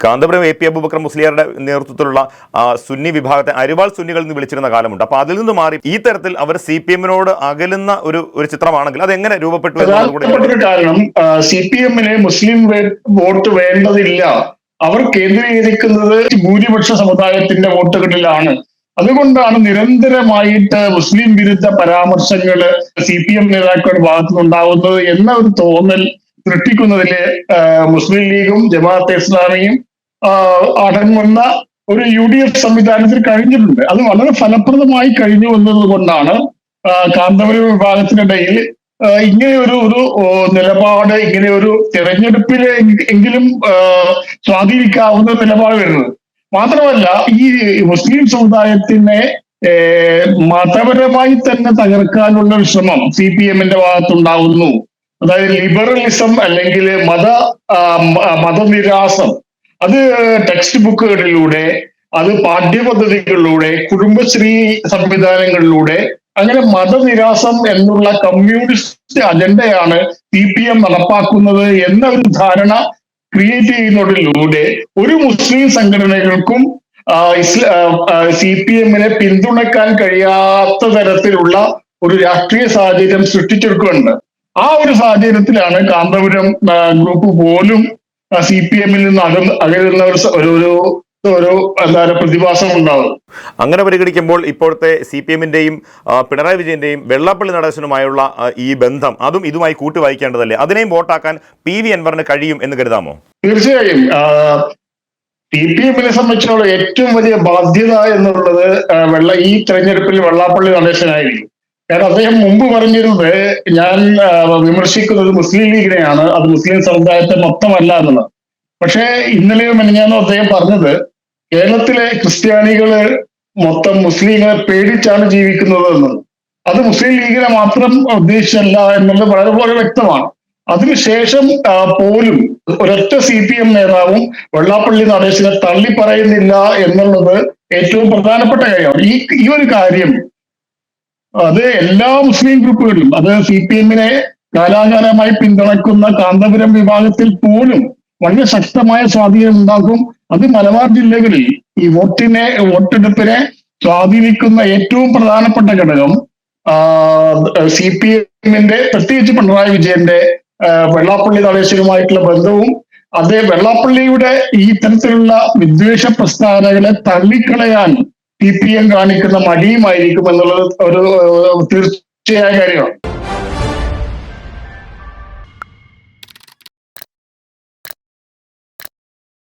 Kanthapuram A P Abubakar മുസ്ലിയാരുടെ നേതൃത്വത്തിലുള്ള സുന്നി വിഭാഗത്തെ അരിവാൾ സുന്നികൾ എന്ന് വിളിച്ചിരുന്ന കാലമുണ്ട്. അപ്പൊ അതിൽ നിന്ന് മാറി ഈ തരത്തിൽ അവർ CPM-നോട് അകലുന്ന ഒരു ചിത്രമാണെങ്കിൽ അത് എങ്ങനെ രൂപപ്പെട്ടു? കാരണം CPM-ന് മുസ്ലിം വോട്ട് വേണ്ടതില്ല, അവർ കേന്ദ്രീകരിക്കുന്നത് ഭൂരിപക്ഷ സമുദായത്തിന്റെ വോട്ടുകളിലാണ്. അതുകൊണ്ടാണ് നിരന്തരമായിട്ട് മുസ്ലിം വിരുദ്ധ പരാമർശങ്ങൾ CPM നേതാക്കളുടെ ഭാഗത്തുനിന്നുണ്ടാവുന്നത് എന്ന ഒരു തോന്നൽ സൃഷ്ടിക്കുന്നതില് മുസ്ലിം ലീഗും ജമാഅത്തെ ഇസ്ലാമിയും അടങ്ങുന്ന ഒരു UDF സംവിധാനത്തിൽ കഴിഞ്ഞിട്ടുണ്ട്. അത് വളരെ ഫലപ്രദമായി കഴിഞ്ഞു എന്നത് കൊണ്ടാണ് കാന്തപുരം വിഭാഗത്തിനിടയിൽ ഇങ്ങനെ ഒരു നിലപാട്, ഇങ്ങനെ ഒരു തെരഞ്ഞെടുപ്പിൽ എങ്കിലും സ്വാധീനിക്കാവുന്ന നിലപാട് വരുന്നത്. മാത്രമല്ല, ഈ മുസ്ലിം സമുദായത്തിനെ മതപരമായി തന്നെ തകർക്കാനുള്ള ഒരു ശ്രമം CPM-ന്റെ ഭാഗത്തുണ്ടാവുന്നു. അതായത് ലിബറലിസം അല്ലെങ്കിൽ മതനിരാസം, അത് ടെക്സ്റ്റ് ബുക്കുകളിലൂടെ, അത് പാഠ്യപദ്ധതികളിലൂടെ, കുടുംബശ്രീ സംവിധാനങ്ങളിലൂടെ അങ്ങനെ മതനിരാസം എന്നുള്ള കമ്മ്യൂണിസ്റ്റ് അജണ്ടയാണ് CPM നടപ്പാക്കുന്നത് എന്ന ഒരു ധാരണ ക്രിയേറ്റ് ചെയ്യുന്നതിലൂടെ ഒരു മുസ്ലിം സംഘടനകൾക്കും CPM-നെ പിന്തുണയ്ക്കാൻ കഴിയാത്ത തരത്തിലുള്ള ഒരു രാഷ്ട്രീയ സാഹചര്യം സൃഷ്ടിച്ചെടുക്കുന്നുണ്ട്. ആ ഒരു സാഹചര്യത്തിലാണ് കാന്തപുരം ഗ്രൂപ്പ് പോലും CPM-ൽ നിന്ന് അകലുന്ന ഒരു പ്രതിഭാസം ഉണ്ടാവും. അങ്ങനെ പരിഗണിക്കുമ്പോൾ ഇപ്പോഴത്തെ CPM-ന്റെയും പിണറായി വിജയന്റെയും വെള്ളാപ്പള്ളി നടേശനുമായുള്ള ഈ ബന്ധം അതും ഇതുമായി കൂട്ടി വായിക്കേണ്ടതല്ലേ? അതിനെയും വോട്ടാക്കാൻ PV അൻവറിന് കഴിയും എന്ന് കരുതാമോ? തീർച്ചയായും. CPM-നെ സംബന്ധിച്ചുള്ള ഏറ്റവും വലിയ ബാധ്യത എന്നുള്ളത് ഈ തെരഞ്ഞെടുപ്പിൽ വെള്ളാപ്പള്ളി നടേശനായിരിക്കും. കാരണം അദ്ദേഹം മുമ്പ് പറഞ്ഞിരുന്നത്, ഞാൻ വിമർശിക്കുന്നത് മുസ്ലിം ലീഗിനെയാണ്, അത് മുസ്ലിം സമുദായത്തെ മൊത്തമല്ല എന്നുള്ളത്. പക്ഷേ ഇന്നലെയോ മെനഞ്ഞാന്നോ അദ്ദേഹം പറഞ്ഞത് കേരളത്തിലെ ക്രിസ്ത്യാനികള് മൊത്തം മുസ്ലിങ്ങളെ പേടിച്ചാണ് ജീവിക്കുന്നത് എന്നത്. അത് മുസ്ലിം ലീഗിനെ മാത്രം ഉദ്ദേശിച്ചല്ല എന്നുള്ളത് വളരെ വ്യക്തമാണ്. അതിനുശേഷം പോലും ഒരൊറ്റ CPM നേതാവും വെള്ളാപ്പള്ളി നടേശനെ തള്ളി പറയുന്നില്ല എന്നുള്ളത് ഏറ്റവും പ്രധാനപ്പെട്ട കാര്യമാണ്. ഈ ഒരു കാര്യം അത് എല്ലാ മുസ്ലിം ഗ്രൂപ്പുകളിലും, അത് CPM-നെ കാലാകാലമായി പിന്തുണയ്ക്കുന്ന കാന്തപുരം വിഭാഗത്തിൽ പോലും വളരെ ശക്തമായ സ്വാധീനം ഉണ്ടാക്കും. അത് മലബാർ ജില്ലകളിൽ ഈ വോട്ടെടുപ്പിനെ സ്വാധീനിക്കുന്ന ഏറ്റവും പ്രധാനപ്പെട്ട ഘടകം CPM-ന്റെ, പ്രത്യേകിച്ച് പിണറായി വിജയന്റെ വെള്ളാപ്പള്ളി നടേശനുമായിട്ടുള്ള ബന്ധവും വെള്ളാപ്പള്ളിയുടെ ഈ തരത്തിലുള്ള വിദ്വേഷ പ്രസ്ഥാനങ്ങളെ തള്ളിക്കളയാൻ CPM കാണിക്കുന്ന മടിയുമായിരിക്കും എന്നുള്ളത് ഒരു തീർച്ചയായ കാര്യമാണ്.